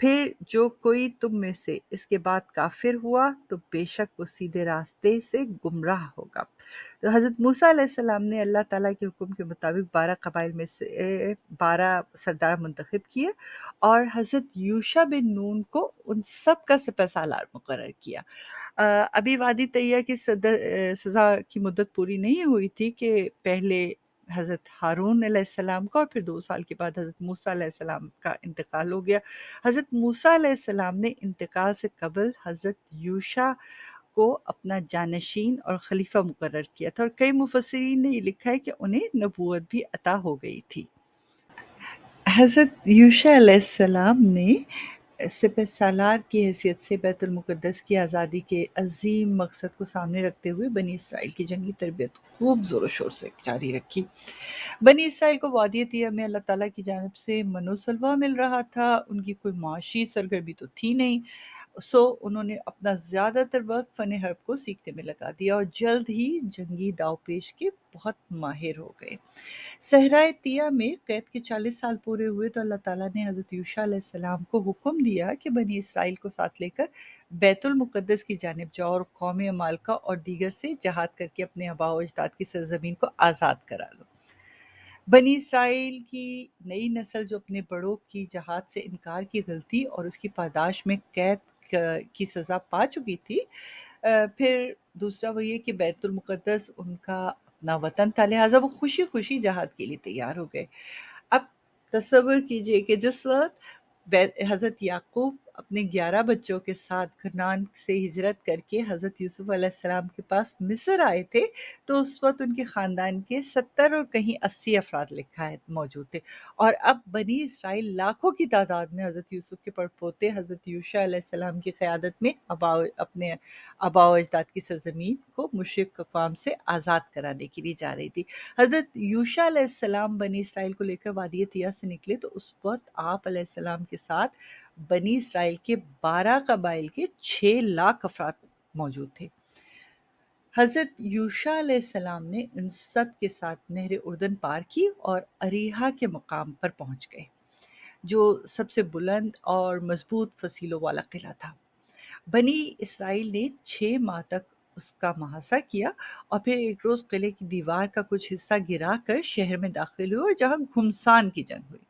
پھر جو کوئی تم میں سے اس کے بعد کافر ہوا تو بے شک وہ سیدھے راستے سے گمراہ ہوگا۔ تو حضرت موسیٰ علیہ السلام نے اللہ تعالیٰ کے حکم کے مطابق 12 قبائل میں سے 12 سردار منتخب کیے اور حضرت یوشع بن نون کو ان سب کا سپہ سالار مقرر کیا۔ ابھی وادی طیہ کی سزا کی مدت پوری نہیں ہوئی تھی کہ پہلے حضرت ہارون علیہ السلام کا اور پھر 2 سال کے بعد حضرت موسیٰ علیہ السلام کا انتقال ہو گیا۔ حضرت موسیٰ علیہ السلام نے انتقال سے قبل حضرت یوشع کو اپنا جانشین اور خلیفہ مقرر کیا تھا، اور کئی مفسرین نے یہ لکھا ہے کہ انہیں نبوت بھی عطا ہو گئی تھی۔ حضرت یوشع علیہ السلام نے سپہ سالار کی حیثیت سے بیت المقدس کی آزادی کے عظیم مقصد کو سامنے رکھتے ہوئے بنی اسرائیل کی جنگی تربیت خوب زور و شور سے جاری رکھی۔ بنی اسرائیل کو وادی طیہ میں اللہ تعالیٰ کی جانب سے من و سلوہ مل رہا تھا، ان کی کوئی معاشی سرگرمی تو تھی نہیں، سو انہوں نے اپنا زیادہ تر وقت فن حرب کو سیکھنے میں لگا دیا اور جلد ہی جنگی داؤ پیش کے بہت ماہر ہو گئے۔ صحرائے طیہ میں قید کے 40 سال پورے ہوئے تو اللہ تعالیٰ نے حضرت یوشع علیہ السلام کو حکم دیا کہ بنی اسرائیل کو ساتھ لے کر بیت المقدس کی جانب جاؤ اور قوم عمالقہ اور دیگر سے جہاد کر کے اپنے آباء و اجداد کی سرزمین کو آزاد کرا لو۔ بنی اسرائیل کی نئی نسل جو اپنے بڑوں کی جہاد سے انکار کی غلطی اور اس کی پاداش میں قید کی سزا پا چکی تھی، پھر دوسرا وہ یہ کہ بیت المقدس ان کا اپنا وطن تھا، لہٰذا وہ خوشی خوشی جہاد کے لیے تیار ہو گئے۔ اب تصور کیجئے کہ جس وقت حضرت یعقوب اپنے 11 بچوں کے ساتھ کنعان سے ہجرت کر کے حضرت یوسف علیہ السلام کے پاس مصر آئے تھے، تو اس وقت ان کے خاندان کے 70 اور کہیں 80 افراد لکھا ہے موجود تھے، اور اب بنی اسرائیل لاکھوں کی تعداد میں حضرت یوسف کے پڑپوتے حضرت یوشع علیہ السلام کی قیادت میں اپنے آباء و اجداد کی سرزمین کو مشرک اقوام سے آزاد کرانے کے لیے جا رہی تھی۔ حضرت یوشع علیہ السلام بنی اسرائیل کو لے کر وادی طیہ سے نکلے تو اس وقت آپ علیہ السلام کے ساتھ بنی اسرائیل کے 12 قبائل کے 6 لاکھ افراد موجود تھے۔ حضرت یوشع علیہ السلام نے ان سب کے ساتھ نہر اردن پار کی اور اریحا کے مقام پر پہنچ گئے، جو سب سے بلند اور مضبوط فصیلوں والا قلعہ تھا۔ بنی اسرائیل نے 6 ماہ تک اس کا محاصرہ کیا اور پھر ایک روز قلعے کی دیوار کا کچھ حصہ گرا کر شہر میں داخل ہوئے اور جہاں گھمسان کی جنگ ہوئی۔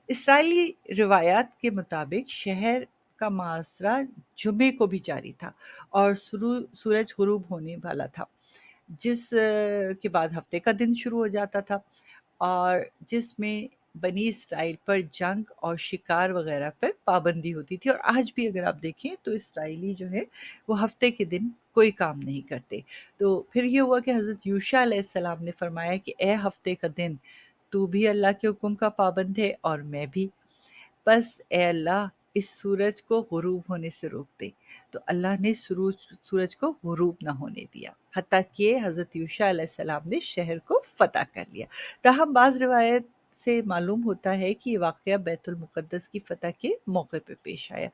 اسرائیلی روایات کے مطابق شہر کا محاصرہ جمعے کو بھی جاری تھا اور سورج غروب ہونے والا تھا، جس کے بعد ہفتے کا دن شروع ہو جاتا تھا، اور جس میں بنی اسرائیل پر جنگ اور شکار وغیرہ پر پابندی ہوتی تھی۔ اور آج بھی اگر آپ دیکھیں تو اسرائیلی جو ہے وہ ہفتے کے دن کوئی کام نہیں کرتے۔ تو پھر یہ ہوا کہ حضرت یوشع علیہ السلام نے فرمایا کہ اے ہفتے کا دن، تو بھی اللہ کے حکم کا پابند ہے اور میں بھی، بس اے اللہ اس سورج کو غروب ہونے سے روک دے۔ تو اللہ نے سورج کو غروب نہ ہونے دیا، حتیٰ کہ حضرت یوشع علیہ السلام نے شہر کو فتح کر لیا۔ تاہم بعض روایت سے معلوم ہوتا ہے کہ یہ واقعہ بیت المقدس کی فتح کے موقع پہ پیش آیا۔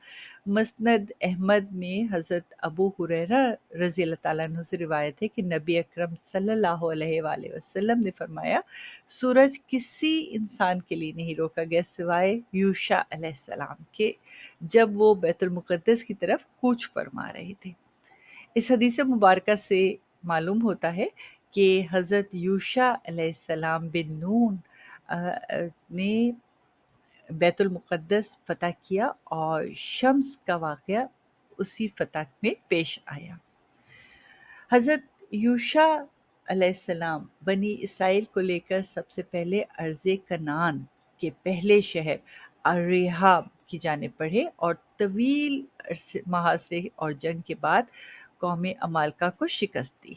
مسند احمد میں حضرت ابو ہریرہ رضی اللہ تعالیٰ عنہ سے روایت ہے کہ نبی اکرم صلی اللہ علیہ وآلہ وسلم نے فرمایا، سورج کسی انسان کے لیے نہیں روکا گیا سوائے یوشع علیہ السلام کے، جب وہ بیت المقدس کی طرف کوچ فرما رہے تھے۔ اس حدیث مبارکہ سے معلوم ہوتا ہے کہ حضرت یوشع علیہ السلام بن نون نے بیت المقدس فتح کیا اور شمس کا واقعہ اسی فتح میں پیش آیا۔ حضرت یوشع علیہ السلام بنی اسرائیل کو لے کر سب سے پہلے ارض کنعان کے پہلے شہر اریحا کی جانب بڑھے اور طویل محاصرے اور جنگ کے بعد قوم عمالقہ کو شکست دی۔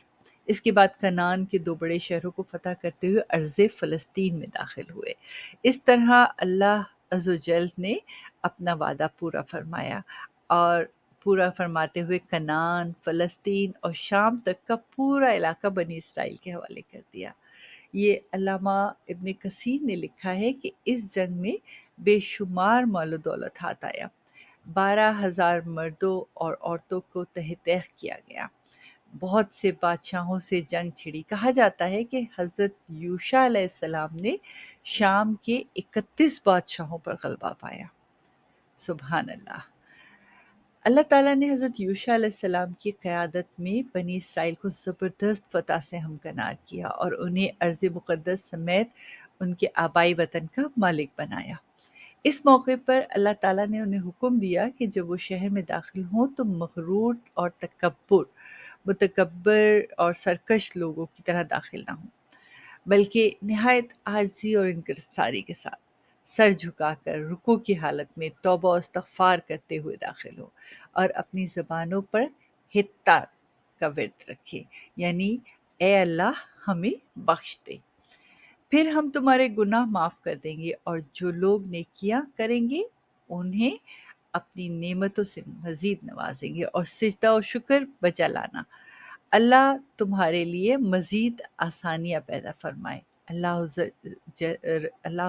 اس کے بعد کنعان کے 2 بڑے شہروں کو فتح کرتے ہوئے ارض فلسطین میں داخل ہوئے۔ اس طرح اللہ عز و جل نے اپنا وعدہ پورا فرمایا اور پورا فرماتے ہوئے کنعان، فلسطین اور شام تک کا پورا علاقہ بنی اسرائیل کے حوالے کر دیا۔ یہ علامہ ابن کثیر نے لکھا ہے کہ اس جنگ میں بے شمار مال و دولت ہاتھ آیا، 12,000 مردوں اور عورتوں کو تہہ تیغ کیا گیا، بہت سے بادشاہوں سے جنگ چھڑی۔ کہا جاتا ہے کہ حضرت یوشع علیہ السلام نے شام کے 31 بادشاہوں پر غلبہ پایا۔ سبحان اللہ۔ اللہ تعالیٰ نے حضرت یوشع علیہ السلام کی قیادت میں بنی اسرائیل کو زبردست فتح سے ہمکنار کیا اور انہیں ارض مقدس سمیت ان کے آبائی وطن کا مالک بنایا۔ اس موقع پر اللہ تعالیٰ نے انہیں حکم دیا کہ جب وہ شہر میں داخل ہوں تو مغرور اور متکبر اور سرکش لوگوں کی طرح داخل نہ ہوں، بلکہ نہایت عاجزی اور انکساری کے ساتھ سر جھکا کر رکوع کی حالت میں توبہ و استغفار کرتے ہوئے داخل ہو، اور اپنی زبانوں پر حتہ کا ورد رکھے، یعنی اے اللہ ہمیں بخش دے، پھر ہم تمہارے گناہ معاف کر دیں گے، اور جو لوگ نیکیاں کریں گے انہیں اپنی نعمتوں سے مزید نوازیں گے، اور سجدہ و شکر بجا لانا۔ اللہ تمہارے لیے مزید آسانیاں پیدا فرمائے۔ اللہ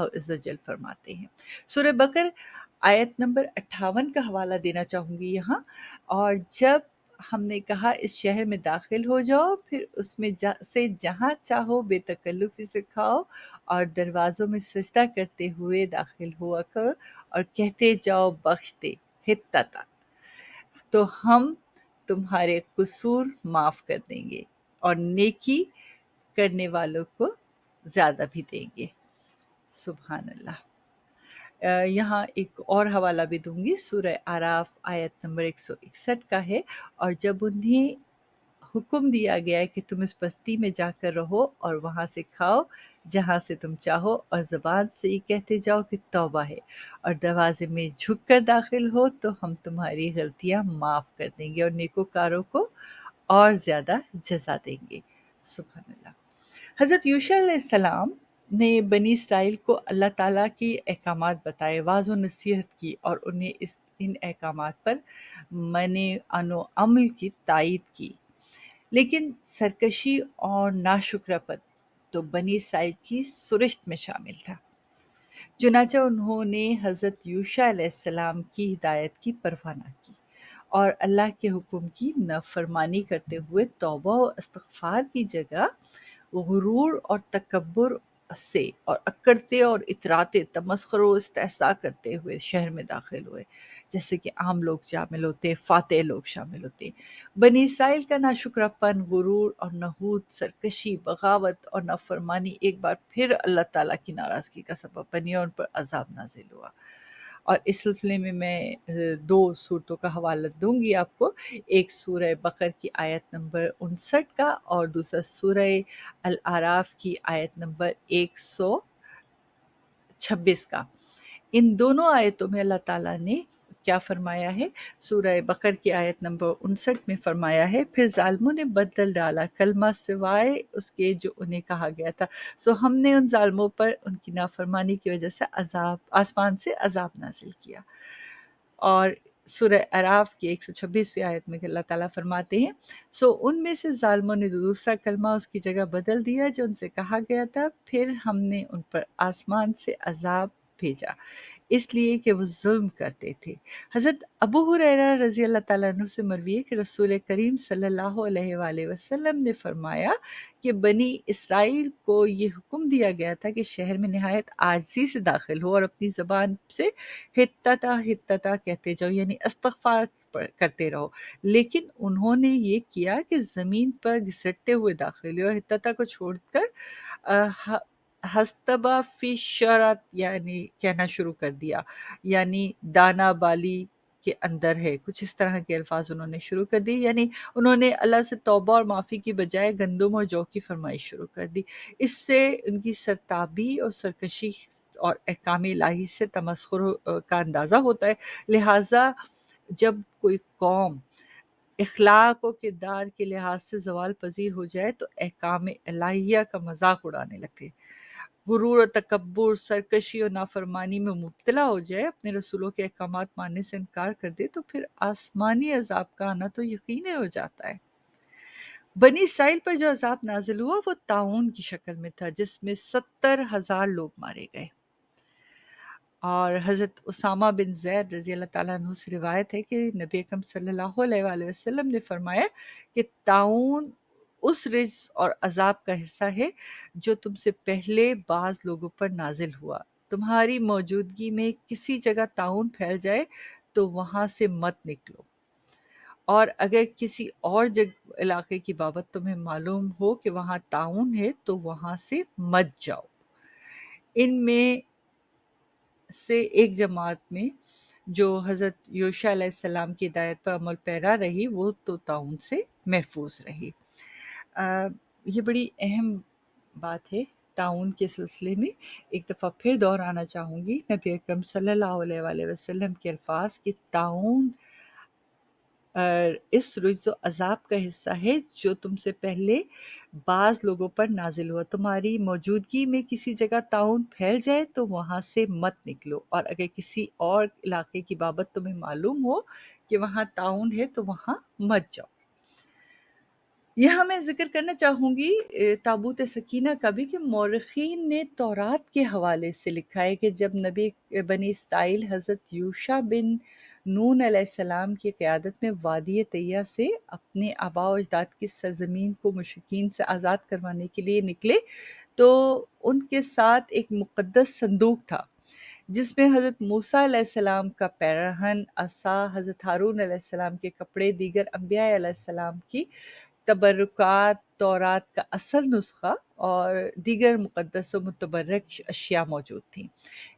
عز و جل فرماتے ہیں۔ سورہ بقر آیت نمبر 58 کا حوالہ دینا چاہوں گی یہاں۔ اور جب ہم نے کہا اس شہر میں داخل ہو جاؤ، پھر اس میں سے جہاں چاہو بے تکلفی سے کھاؤ، اور دروازوں میں سجدہ کرتے ہوئے داخل ہوا کرو، اور کہتے جاؤ بخش دے حتہ تک، تو ہم تمہارے قصور معاف کر دیں گے اور نیکی کرنے والوں کو زیادہ بھی دیں گے۔ سبحان اللہ۔ یہاں ایک اور حوالہ بھی دوں گی، سورہ اعراف آیت نمبر 161 کا ہے۔ اور جب انہیں حکم دیا گیا ہے کہ تم اس بستی میں جا کر رہو اور وہاں سے کھاؤ جہاں سے تم چاہو، اور زبان سے یہ کہتے جاؤ کہ توبہ ہے، اور دروازے میں جھک کر داخل ہو، تو ہم تمہاری غلطیاں معاف کر دیں گے اور نیکوکاروں کو اور زیادہ جزا دیں گے۔ سبحان اللہ۔ حضرت یوشع علیہ السلام نے بنی اسرائیل کو اللہ تعالیٰ کے احکامات بتائے، واعظ و نصیحت کی، اور انہیں ان احکامات پر عن و عمل کی تائید کی، لیکن سرکشی اور ناشکرا پن تو بنی اسرائیل کی سرشت میں شامل تھا۔ چنانچہ انہوں نے حضرت یوشع علیہ السلام کی ہدایت کی پرواہ نہ کی، اور اللہ کے حکم کی نافرمانی کرتے ہوئے توبہ و استغفار کی جگہ غرور اور تکبر سے اور اکڑتے اور اتراتے تمسخر و استحصاء کرتے ہوئے شہر میں داخل ہوئے، جیسے کہ عام لوگ شامل ہوتے، فاتح لوگ شامل ہوتے۔ بنی اسرائیل کا ناشکراپن، غرور اور نحوت، سرکشی، بغاوت اور نافرمانی ایک بار پھر اللہ تعالیٰ کی ناراضگی کا سبب بنی اور ان پر عذاب نازل ہوا۔ اور اس سلسلے میں دو صورتوں کا حوالہ دوں گی آپ کو، ایک سورہ بقر کی آیت نمبر 59 کا، اور دوسرا سورہ الاعراف کی آیت نمبر 126 کا۔ ان دونوں آیتوں میں اللہ تعالیٰ نے کیا فرمایا ہے؟ سورہ بقر کی آیت نمبر 59 میں فرمایا ہے، پھر ظالموں نے بدل ڈالا کلمہ سوائے اس کے جو انہیں کہا گیا تھا، سو ہم نے ان ظالموں پر ان کی نافرمانی کی وجہ سے آسمان سے عذاب نازل کیا۔ اور سورہ اعراف کی 126ویں آیت میں اللہ تعالیٰ فرماتے ہیں، سو ان میں سے ظالموں نے دوسرا کلمہ اس کی جگہ بدل دیا جو ان سے کہا گیا تھا، پھر ہم نے ان پر آسمان سے عذاب بھیجا اس لیے کہ وہ ظلم کرتے تھے۔ حضرت ابو ہریرہ رضی اللہ تعالیٰ عنہ سے مروی ہے کہ رسول کریم صلی اللہ علیہ وآلہ وسلم نے فرمایا کہ بنی اسرائیل کو یہ حکم دیا گیا تھا کہ شہر میں نہایت عاجزی سے داخل ہو اور اپنی زبان سے حتتا کہتے جاؤ، یعنی استغفار کرتے رہو، لیکن انہوں نے یہ کیا کہ زمین پر گھسٹتے ہوئے داخل ہو، حتتا کو چھوڑ کر ہستبا فی شرط یعنی کہنا شروع کر دیا، یعنی دانا بالی کے اندر ہے، کچھ اس طرح کے الفاظ انہوں نے شروع کر دی، یعنی انہوں نے اللہ سے توبہ اور معافی کی بجائے گندم اور جو کی فرمائش شروع کر دی۔ اس سے ان کی سرتابی اور سرکشی اور احکام الہی سے تمسخر کا اندازہ ہوتا ہے۔ لہٰذا جب کوئی قوم اخلاق و کردار کے لحاظ سے زوال پذیر ہو جائے تو احکام الہیہ کا مذاق اڑانے لگتے، غرور و تکبر، سرکشی اور نافرمانی میں مبتلا ہو جائے، اپنے رسولوں کے احکامات ماننے سے انکار کر دے، تو پھر آسمانی عذاب کا آنا تو یقینی ہو جاتا ہے۔ بنی اسرائیل پر جو عذاب نازل ہوا وہ طاعون کی شکل میں تھا، جس میں 70,000 لوگ مارے گئے۔ اور حضرت اسامہ بن زید رضی اللہ تعالیٰ عنہ سے روایت ہے کہ نبی اکرم صلی اللہ علیہ وآلہ وسلم نے فرمایا کہ طاعون اس رجز اور عذاب کا حصہ ہے جو تم سے پہلے بعض لوگوں پر نازل ہوا، تمہاری موجودگی میں کسی جگہ طاعون پھیل جائے تو وہاں سے مت نکلو، اور اگر کسی اور علاقے کی بابت تمہیں معلوم ہو کہ وہاں طاعون ہے تو وہاں سے مت جاؤ۔ ان میں سے ایک جماعت میں جو حضرت یوشع علیہ السلام کی ہدایت پر عمل پیرا رہی وہ تو طاعون سے محفوظ رہی۔ یہ بڑی اہم بات ہے طاعون کے سلسلے میں۔ ایک دفعہ پھر دہرانا چاہوں گی نبی اکرم صلی اللہ علیہ وآلہ وسلم کے الفاظ کہ طاعون اس رجز و عذاب کا حصہ ہے جو تم سے پہلے بعض لوگوں پر نازل ہوا۔ تمہاری موجودگی میں کسی جگہ طاعون پھیل جائے تو وہاں سے مت نکلو، اور اگر کسی اور علاقے کی بابت تمہیں معلوم ہو کہ وہاں طاعون ہے تو وہاں مت جاؤ۔ یہاں میں ذکر کرنا چاہوں گی تابوت سکینہ کا بھی، کہ مورخین نے تورات کے حوالے سے لکھا ہے کہ جب نبی بنی اسرائیل حضرت یوشع بن نون علیہ السلام کی قیادت میں وادی طیہ سے اپنے آباء و اجداد کی سرزمین کو مشرکین سے آزاد کروانے کے لیے نکلے تو ان کے ساتھ ایک مقدس صندوق تھا جس میں حضرت موسیٰ علیہ السلام کا پیرہن، عصا، حضرت ہارون علیہ السلام کے کپڑے، دیگر انبیاء علیہ السلام کی تبرکات، تورات کا اصل نسخہ اور دیگر مقدس و متبرک اشیاء موجود تھیں۔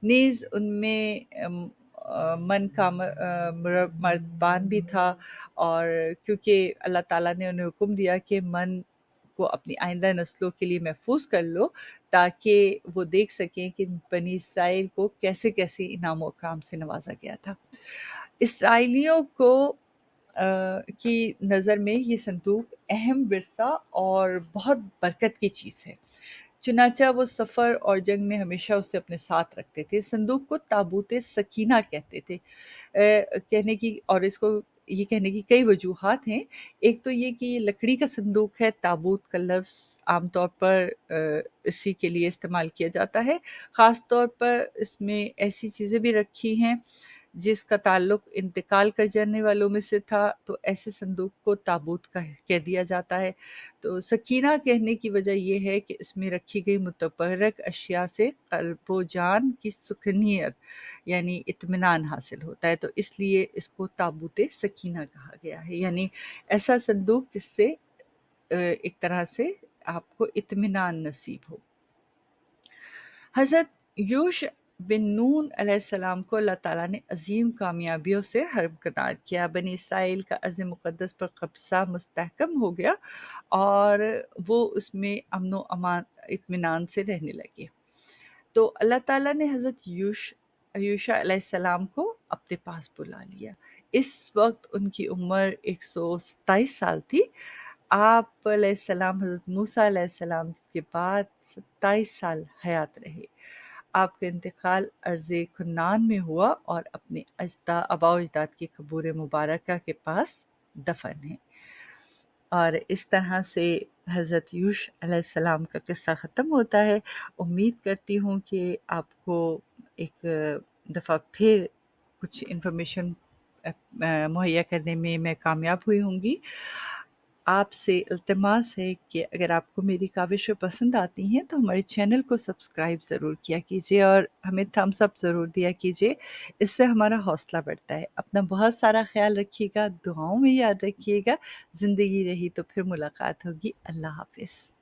نیز ان میں من کا مربان بھی تھا، اور کیونکہ اللہ تعالیٰ نے انہیں حکم دیا کہ من کو اپنی آئندہ نسلوں کے لیے محفوظ کر لو تاکہ وہ دیکھ سکیں کہ بنی اسرائیل کو کیسے کیسے انعام و اکرام سے نوازا گیا تھا۔ اسرائیلیوں کو کی نظر میں یہ صندوق اہم ورثہ اور بہت برکت کی چیز ہے، چنانچہ وہ سفر اور جنگ میں ہمیشہ اسے اپنے ساتھ رکھتے تھے۔ صندوق کو تابوت سکینہ کہتے تھے کہنے کی، اور اس کو یہ کہنے کی کئی وجوہات ہیں۔ ایک تو یہ کہ یہ لکڑی کا صندوق ہے، تابوت کا لفظ عام طور پر اسی کے لیے استعمال کیا جاتا ہے، خاص طور پر اس میں ایسی چیزیں بھی رکھی ہیں جس کا تعلق انتقال کر جانے والوں میں سے تھا، تو ایسے صندوق کو تابوت کا کہہ دیا جاتا ہے۔ تو سکینہ کہنے کی وجہ یہ ہے کہ اس میں رکھی گئی متبرک اشیاء سے قلب و جان کی سکونیت یعنی اطمینان حاصل ہوتا ہے، تو اس لیے اس کو تابوت سکینہ کہا گیا ہے، یعنی ایسا صندوق جس سے ایک طرح سے آپ کو اطمینان نصیب ہو۔ حضرت یوشع بن نون علیہ السلام کو اللہ تعالیٰ نے عظیم کامیابیوں سے ہرکنار کیا۔ بنی اسرائیل کا ارض مقدس پر قبضہ مستحکم ہو گیا اور وہ اس میں امن و امان اطمینان سے رہنے لگے۔ تو اللہ تعالیٰ نے حضرت یوشع علیہ السلام کو اپنے پاس بلا لیا۔ اس وقت ان کی عمر 127 سال تھی۔ آپ علیہ السلام حضرت موسیٰ علیہ السلام کے بعد 27 سال حیات رہے۔ آپ کا انتقال ارض کنعان میں ہوا اور اپنے آباء و اجداد کی قبور مبارکہ کے پاس دفن ہیں۔ اور اس طرح سے حضرت یوشع علیہ السلام کا قصہ ختم ہوتا ہے۔ امید کرتی ہوں کہ آپ کو ایک دفعہ پھر کچھ انفارمیشن مہیا کرنے میں کامیاب ہوئی ہوں گی۔ آپ سے التماس ہے کہ اگر آپ کو میری کاوشیں پسند آتی ہیں تو ہمارے چینل کو سبسکرائب ضرور کیا کیجیے اور ہمیں تھمس اپ ضرور دیا کیجیے، اس سے ہمارا حوصلہ بڑھتا ہے۔ اپنا بہت سارا خیال رکھیے گا، دعاؤں میں یاد رکھیے گا۔ زندگی رہی تو پھر ملاقات ہوگی۔ اللہ حافظ۔